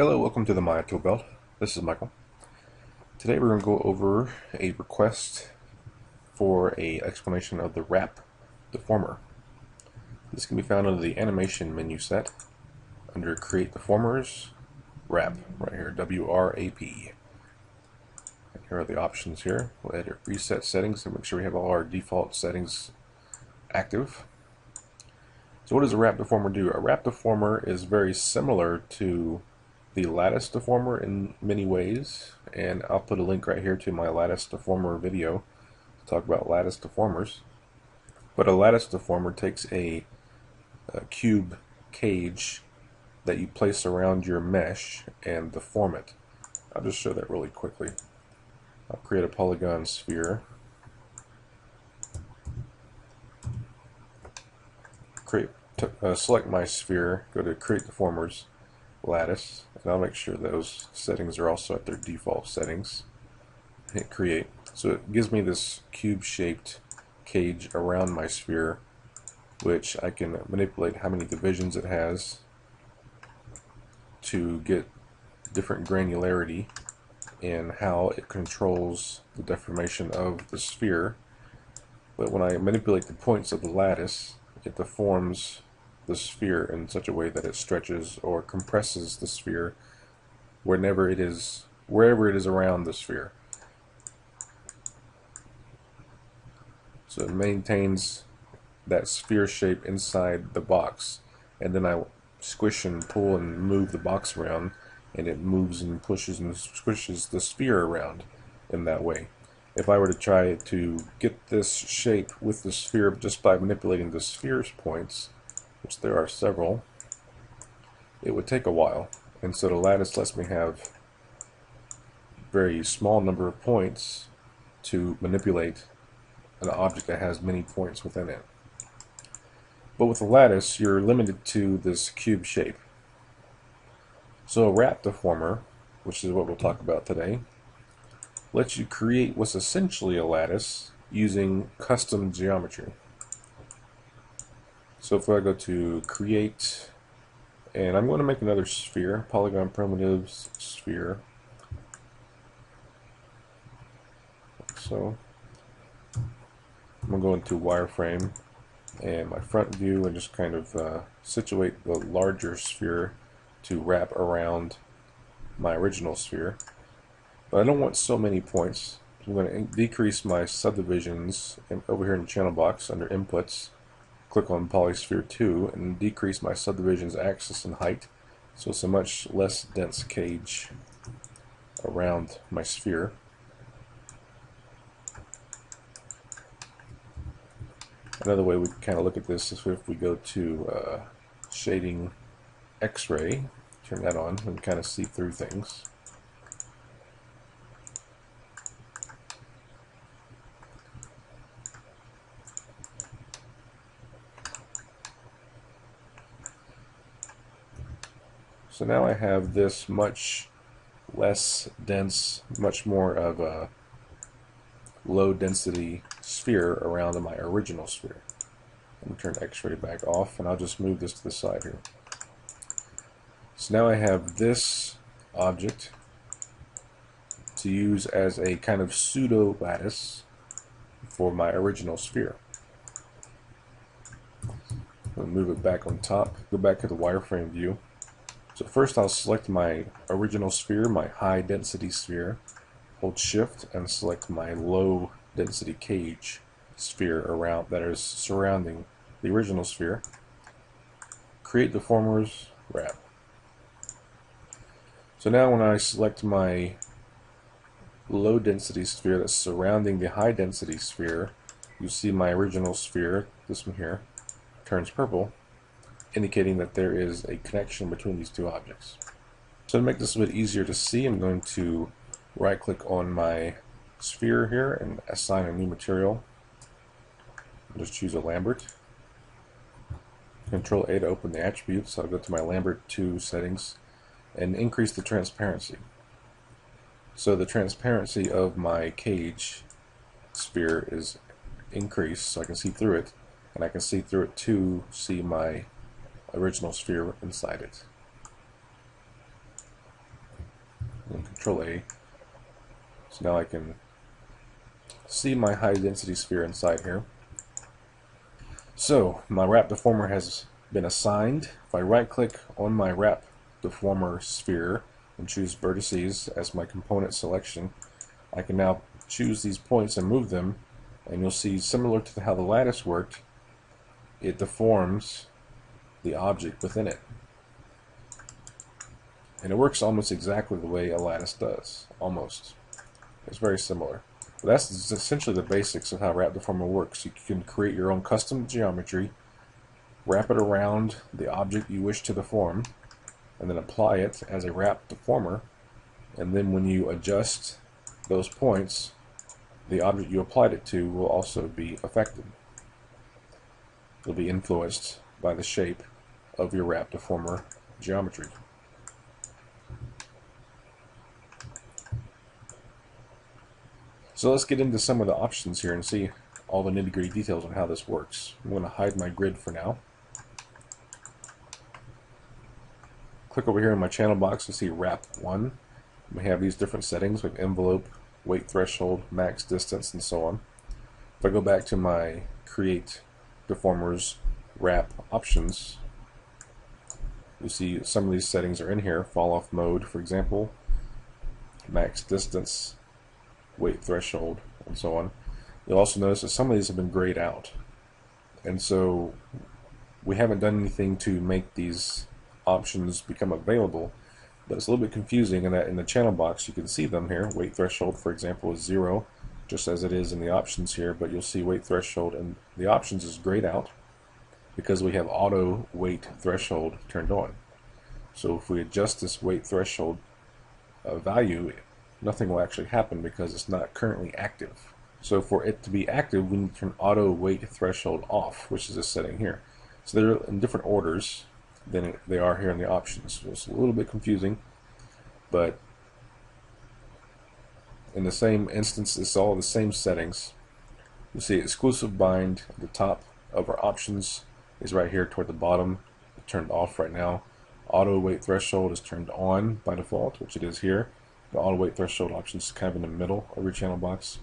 Hello, welcome to the Maya Toolbelt. This is Michael. Today we're going to go over a request for a explanation of the Wrap Deformer. This can be found under the animation menu set under Create Deformers, Wrap, right here, W-R-A-P. And here are the options here. We'll edit reset settings and make sure we have all our default settings active. So what does a Wrap Deformer do? A Wrap Deformer is very similar to the lattice deformer in many ways, and I'll put a link right here to my lattice deformer video to talk about lattice deformers. But a lattice deformer takes a cube cage that you place around your mesh and deform it. I'll just show that really quickly. I'll create a polygon sphere, select my sphere, go to Create Deformers, Lattice, and I'll make sure those settings are also at their default settings. Hit Create. So it gives me this cube-shaped cage around my sphere, which I can manipulate how many divisions it has to get different granularity in how it controls the deformation of the sphere. But when I manipulate the points of the lattice, it deforms the sphere in such a way that it stretches or compresses the sphere wherever it is around the sphere. So it maintains that sphere shape inside the box, and then I squish and pull and move the box around, and it moves and pushes and squishes the sphere around in that way. If I were to try to get this shape with the sphere just by manipulating the sphere's points, which there are several, it would take a while. And so the lattice lets me have a very small number of points to manipulate an object that has many points within it. But with the lattice, you're limited to this cube shape. So a Wrap Deformer, which is what we'll talk about today, lets you create what's essentially a lattice using custom geometry. So if I go to Create, and I'm going to make another sphere, Polygon Primitives Sphere. So I'm going to go into Wireframe and my front view and just kind of situate the larger sphere to wrap around my original sphere. But I don't want so many points. I'm going to decrease my subdivisions over here in the channel box under Inputs. Click on Polysphere 2 and decrease my subdivisions axis and height, so it's a much less dense cage around my sphere. Another way we can kind of look at this is if we go to Shading X-ray, turn that on, and kind of see through things. So now I have this much less dense, much more of a low density sphere around my original sphere. Let me turn X-ray back off, and I'll just move this to the side here. So now I have this object to use as a kind of pseudo lattice for my original sphere. I'll move it back on top, go back to the wireframe view. So first I'll select my original sphere, my high density sphere, hold shift and select my low density cage sphere around that is surrounding the original sphere. Create Deformers, Wrap. So now when I select my low density sphere that's surrounding the high density sphere, you see my original sphere, this one here, turns purple, indicating that there is a connection between these two objects. So to make this a bit easier to see, I'm going to right click on my sphere here and assign a new material. I'll just choose a Lambert. Control A to open the attributes. I'll go to my Lambert 2 settings and increase the transparency. So the transparency of my cage sphere is increased so I can see through it, and I can see through it to see my original sphere inside it. and Control A. So now I can see my high density sphere inside here. So my Wrap Deformer has been assigned. If I right click on my Wrap Deformer sphere and choose vertices as my component selection, I can now choose these points and move them, and you'll see, similar to how the lattice worked, it deforms the object within it. And it works almost exactly the way a lattice does. Almost. It's very similar. But that's essentially the basics of how Wrap Deformer works. You can create your own custom geometry, wrap it around the object you wish to deform, and then apply it as a Wrap Deformer. And then when you adjust those points, the object you applied it to will also be affected. It'll be influenced by the shape of your Wrap Deformer geometry. So let's get into some of the options here and see all the nitty-gritty details on how this works. I'm going to hide my grid for now. Click over here in my channel box to see Wrap 1. We have these different settings like envelope, weight threshold, max distance, and so on. If I go back to my Create Deformers Wrap options, you see some of these settings are in here. Fall off mode, for example, max distance, weight threshold, and so on. You'll also notice that some of these have been grayed out, and so we haven't done anything to make these options become available, but it's a little bit confusing in that in the channel box you can see them here. Weight threshold, for example, is 0, just as it is in the options here, but you'll see weight threshold in the options is grayed out because we have auto weight threshold turned on. So if we adjust this weight threshold value, nothing will actually happen because it's not currently active. So for it to be active, we need to turn auto weight threshold off, which is this setting here. So they're in different orders than they are here in the options. So it's a little bit confusing, but in the same instance, it's all the same settings. You see exclusive bind at the top of our options is right here toward the bottom, turned off right now. Auto weight threshold is turned on by default, which it is here. The auto weight threshold option is kind of in the middle of your channel box.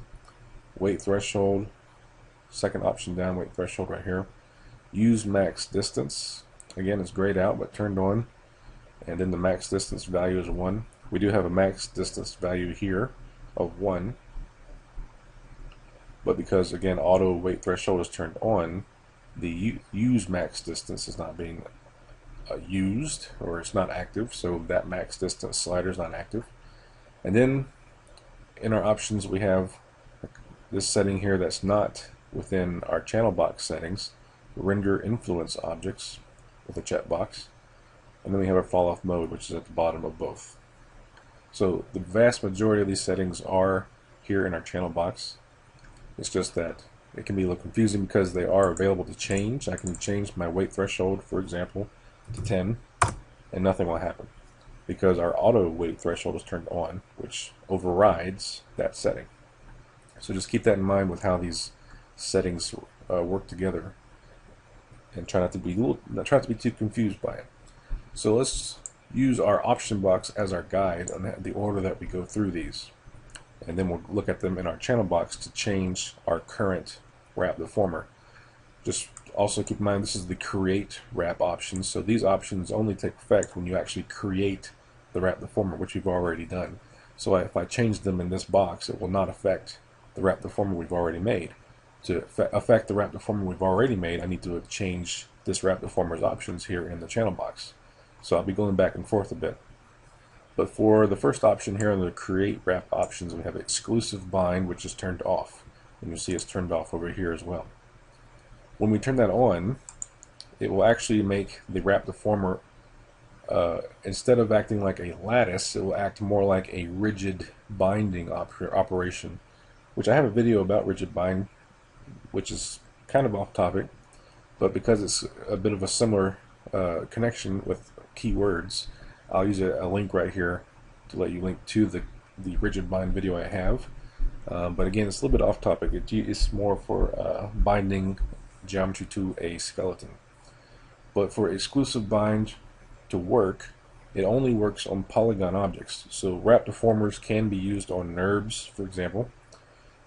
Weight threshold, second option down, weight threshold right here. Use max distance, again it's grayed out but turned on, and then the max distance value is 1. We do have a max distance value here of 1, but because again auto weight threshold is turned on, the use max distance is not being used, or it's not active, so that max distance slider is not active. And then in our options we have this setting here that's not within our channel box settings, render influence objects with a checkbox, and then we have our fall off mode, which is at the bottom of both. So the vast majority of these settings are here in our channel box. It's just that it can be a little confusing because they are available to change. I can change my weight threshold, for example, to 10 and nothing will happen, because our auto weight threshold is turned on, which overrides that setting. So just keep that in mind with how these settings work together, and try not to be too confused by it. So let's use our option box as our guide on the order that we go through these, and then we'll look at them in our channel box to change our current Wrap Deformer. Just also keep in mind this is the create wrap options, so these options only take effect when you actually create the Wrap Deformer, which we've already done. So if I change them in this box, it will not affect the Wrap Deformer we've already made. To affect the Wrap Deformer we've already made, I need to change this Wrap Deformer's options here in the channel box. So I'll be going back and forth a bit. But for the first option here on the create wrap options, we have exclusive bind, which is turned off. And you'll see it's turned off over here as well. When we turn that on, it will actually make the Wrap Deformer, instead of acting like a lattice, it will act more like a rigid binding operation, which I have a video about rigid bind, which is kind of off topic, but because it's a bit of a similar connection with keywords, I'll use a link right here to let you link to the rigid bind video I have. But again, it's a little bit off topic. It's more for binding geometry to a skeleton. But for exclusive bind to work, it only works on polygon objects. So wrap deformers can be used on NURBS, for example,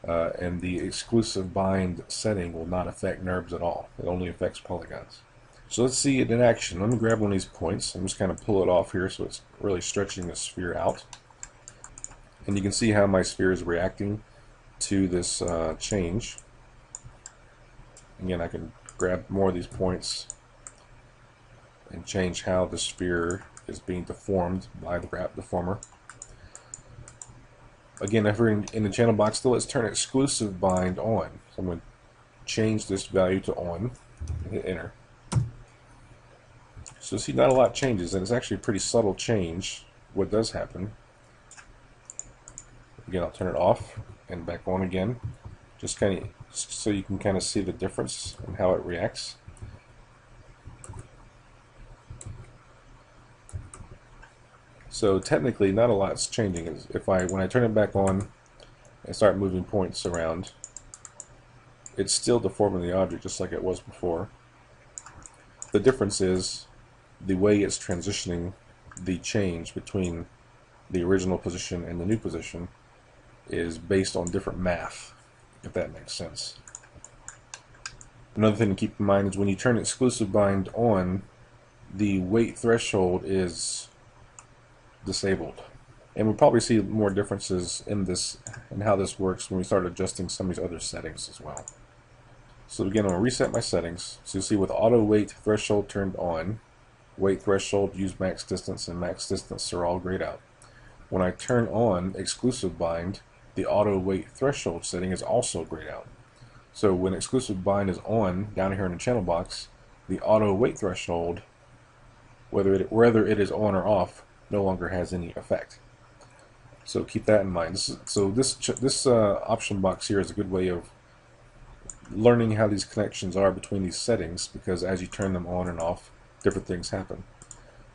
and the exclusive bind setting will not affect NURBS at all. It only affects polygons. So let's see it in action. Let me grab one of these points. I'm just kind of pull it off here so it's really stretching the sphere out. And you can see how my sphere is reacting to this change. Again, I can grab more of these points and change how the sphere is being deformed by the wrap deformer. Again, if we're in the channel box still, let's turn exclusive bind on. So I'm going to change this value to on and hit enter. So see, not a lot changes, and it's actually a pretty subtle change. What does happen, again, I'll turn it off and back on again, just kind of so you can kind of see the difference in how it reacts. So technically, not a lot's changing. When I turn it back on and start moving points around, it's still deforming the object just like it was before. The difference is the way it's transitioning the change between the original position and the new position is based on different math, if that makes sense. Another thing to keep in mind is when you turn exclusive bind on, the weight threshold is disabled. And we'll probably see more differences in this and how this works when we start adjusting some of these other settings as well. So again, I'm going to reset my settings. So you'll see with auto weight threshold turned on, weight threshold, use max distance, and max distance are all grayed out. When I turn on exclusive bind, the auto weight threshold setting is also grayed out. So when exclusive bind is on down here in the channel box, the auto weight threshold, whether it is on or off, no longer has any effect. So keep that in mind. This option box here is a good way of learning how these connections are between these settings, because as you turn them on and off, different things happen.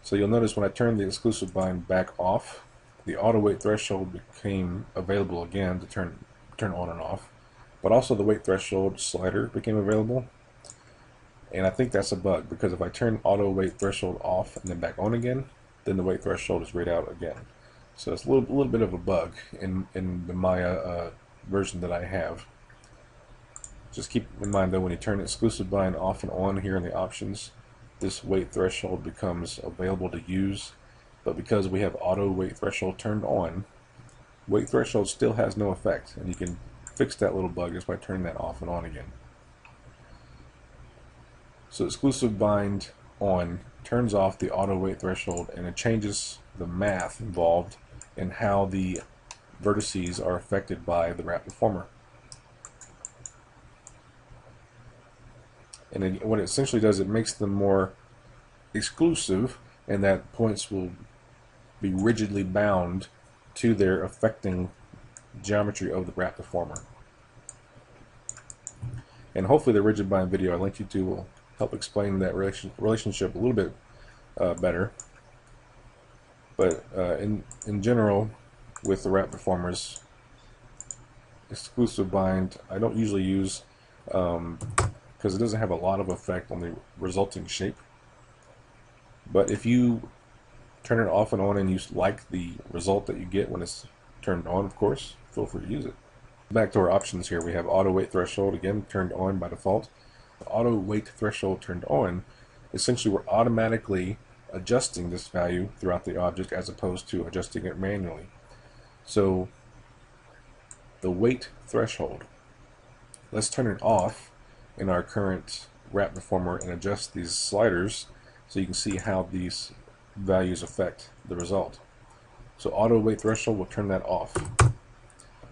So you'll notice when I turn the exclusive bind back off, the auto weight threshold became available again to turn on and off, but also the weight threshold slider became available. And I think that's a bug, because if I turn auto weight threshold off and then back on again, then the weight threshold is grayed out again. So it's a little bit of a bug in the Maya version that I have. Just keep in mind though, when you turn exclusive bind off and on here in the options, this weight threshold becomes available to use. But because we auto weight threshold turned on, weight threshold still has no effect, and you can fix that little bug just by turning that off and on again. So exclusive bind on turns off the auto weight threshold, and it changes the math involved in how the vertices are affected by the wrap deformer. And what it essentially does, it makes them more exclusive, and that points will be rigidly bound to their affecting geometry of the wrap deformer. And hopefully the rigid bind video I linked you to will help explain that relationship a little bit better. But in general, with the wrap deformers, exclusive bind I don't usually use because it doesn't have a lot of effect on the resulting shape. But if you turn it off and on and you like the result that you get when it's turned on, of course, feel free to use it. Back to our options here, we have auto weight threshold, again turned on by default. The auto weight threshold turned on, essentially we're automatically adjusting this value throughout the object as opposed to adjusting it manually. So the weight threshold, let's turn it off in our current wrap deformer and adjust these sliders so you can see how these values affect the result. So auto weight threshold will turn that off.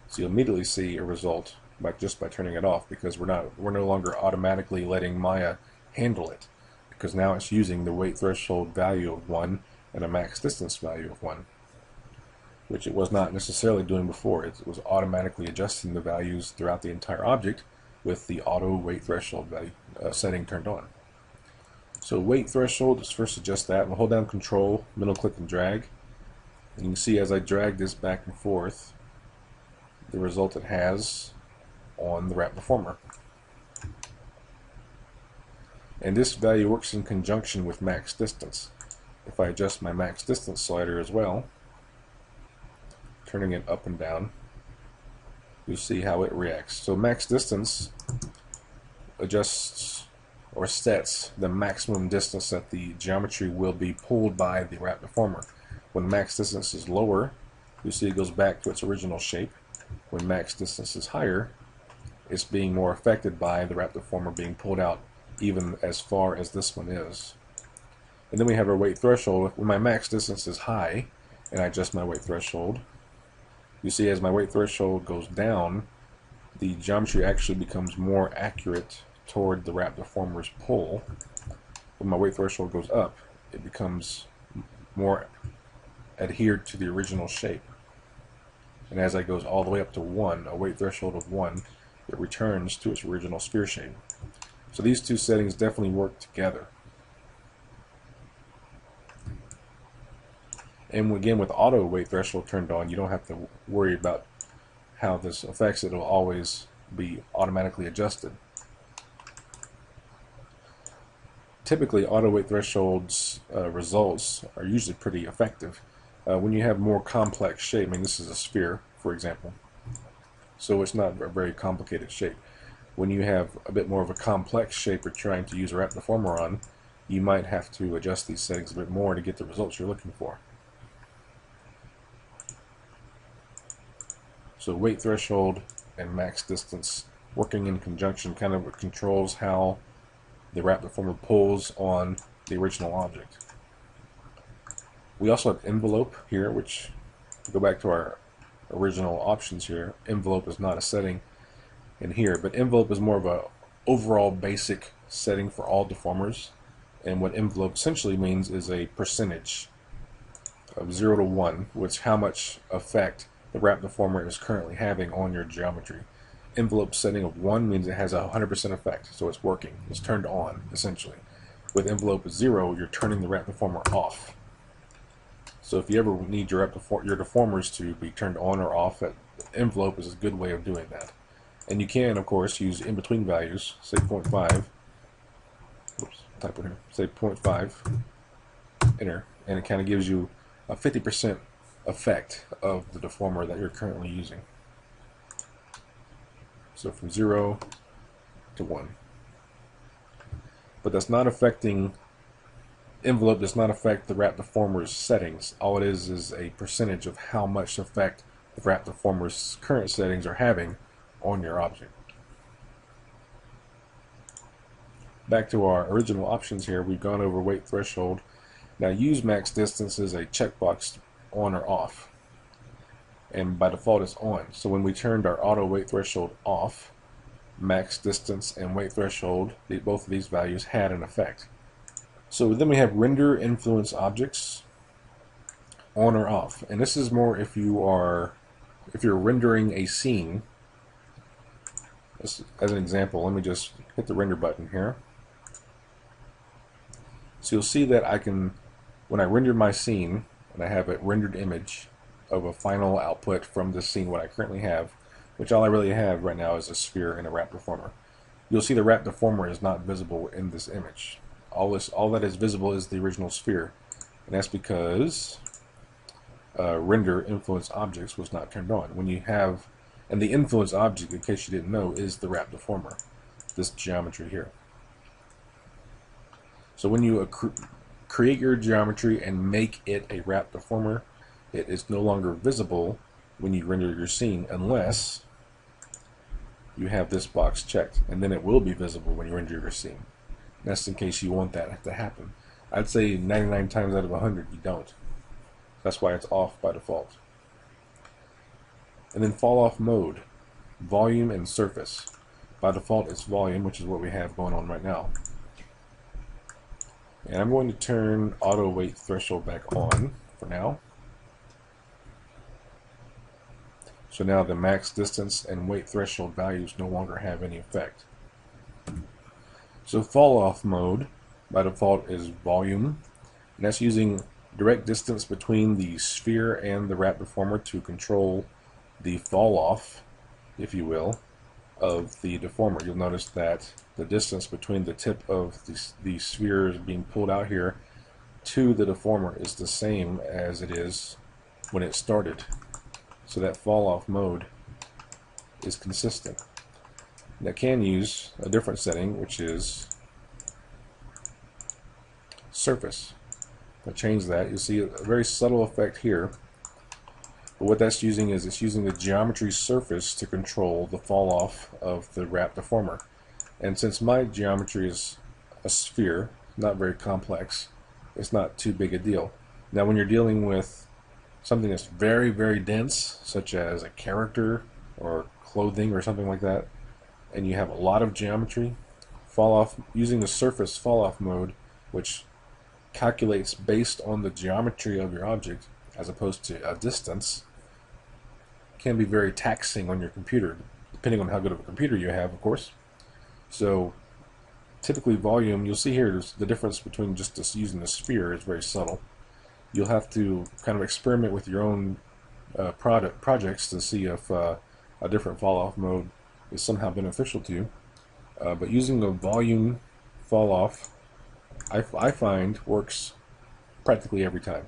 So you'll immediately see a result just by turning it off, because we're no longer automatically letting Maya handle it, because now it's using the weight threshold value of 1 and a max distance value of 1, which it was not necessarily doing before. It was automatically adjusting the values throughout the entire object with the auto weight threshold value setting turned on. So weight threshold, let's first adjust that. We'll hold down Control, middle click and drag. And you can see as I drag this back and forth, the result it has on the wrap deformer. And this value works in conjunction with max distance. if I adjust my max distance slider as well, turning it up and down, you'll see how it reacts. So max distance adjusts or sets the maximum distance that the geometry will be pulled by the wrap deformer. When max distance is lower, you see it goes back to its original shape. When max distance is higher, it's being more affected by the wrap deformer being pulled out, even as far as this one is. And then we have our weight threshold. When my max distance is high and I adjust my weight threshold, you see as my weight threshold goes down, the geometry actually becomes more accurate toward the wrap deformer's pull. When my weight threshold goes up, it becomes more adhered to the original shape. And as it goes all the way up to 1, a weight threshold of 1, it returns to its original sphere shape. So these two settings definitely work together. And again, with auto weight threshold turned on, you don't have to worry about how this affects it. It'll always be automatically adjusted. Typically, auto weight thresholds results are usually pretty effective. When you have more complex shape, I mean, this is a sphere, for example, so it's not a very complicated shape. When you have a bit more of a complex shape you're trying to use a wrap deformer on, you might have to adjust these settings a bit more to get the results you're looking for. So weight threshold and max distance working in conjunction kind of controls how the wrap deformer pulls on the original object. We also have envelope here, which, to go back to our original options here, envelope is not a setting in here, but envelope is more of a overall basic setting for all deformers. And what envelope essentially means is a percentage of 0 to 1, which how much effect the wrap deformer is currently having on your geometry. Envelope setting of 1 means it has a 100% effect, so it's working, it's turned on essentially. With envelope 0, you're turning the wrap deformer off. So if you ever need your deformers to be turned on or off, envelope is a good way of doing that. And you can, of course, use in-between values, say 0.5, oops, type it here, say 0.5, enter, and it kind of gives you a 50% effect of the deformer that you're currently using. So from 0 to 1. But that's not affecting, envelope does not affect the wrap deformer's settings. All it is a percentage of how much effect the wrap deformer's current settings are having on your object. Back to our original options here, we've gone over weight threshold. Now use max distance is a checkbox on or off, and by default it's on. So when we turned our auto weight threshold off, max distance and weight threshold, both of these values had an effect. So then we have render influence objects on or off, and this is more if you're rendering a scene. As an example, let me just hit the render button here. So you'll see that I can, when I render my scene and I have a rendered image of a final output from this scene, what I currently have, which all I really have right now is a sphere and a wrap deformer. You'll see the wrap deformer is not visible in this image. All that is visible is the original sphere, and that's because render influence objects was not turned on. When you have, and the influence object, in case you didn't know, is the wrap deformer, this geometry here. So when you create your geometry and make it a wrap deformer, it is no longer visible when you render your scene unless you have this box checked, and then it will be visible when you render your scene. That's in case you want that to happen. I'd say 99 times out of 100 you don't. That's why it's off by default. And then fall off mode, volume and surface. By default it's volume, which is what we have going on right now. And I'm going to turn auto weight threshold back on for now. So now the max distance and weight threshold values no longer have any effect. So fall off mode by default is volume, and that's using direct distance between the sphere and the wrap deformer to control the fall off, if you will, of the deformer. You'll notice that the distance between the tip of the sphere being pulled out here to the deformer is the same as it is when it started. So that fall off mode is consistent. And I can use a different setting, which is surface. If I change that, you'll see a very subtle effect here. But what that's using is it's using the geometry surface to control the fall off of the wrap deformer. And since my geometry is a sphere, not very complex, it's not too big a deal. Now when you're dealing with something that's very, very dense, such as a character or clothing or something like that, and you have a lot of geometry, fall off using the surface fall off mode, which calculates based on the geometry of your object as opposed to a distance, can be very taxing on your computer, depending on how good of a computer you have, of course. So typically volume, you'll see here the difference between just using the sphere is very subtle. You'll have to kind of experiment with your own projects to see if a different fall off mode is somehow beneficial to you. But using the volume fall off, I find works practically every time.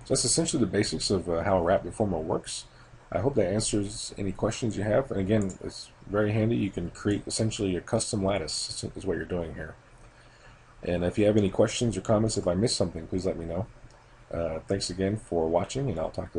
So that's essentially the basics of how a wrap deformer works. I hope that answers any questions you have. And again, it's very handy. You can create essentially a custom lattice is what you're doing here. And if you have any questions or comments, if I missed something, please let me know. Thanks again for watching, and I'll talk to you later.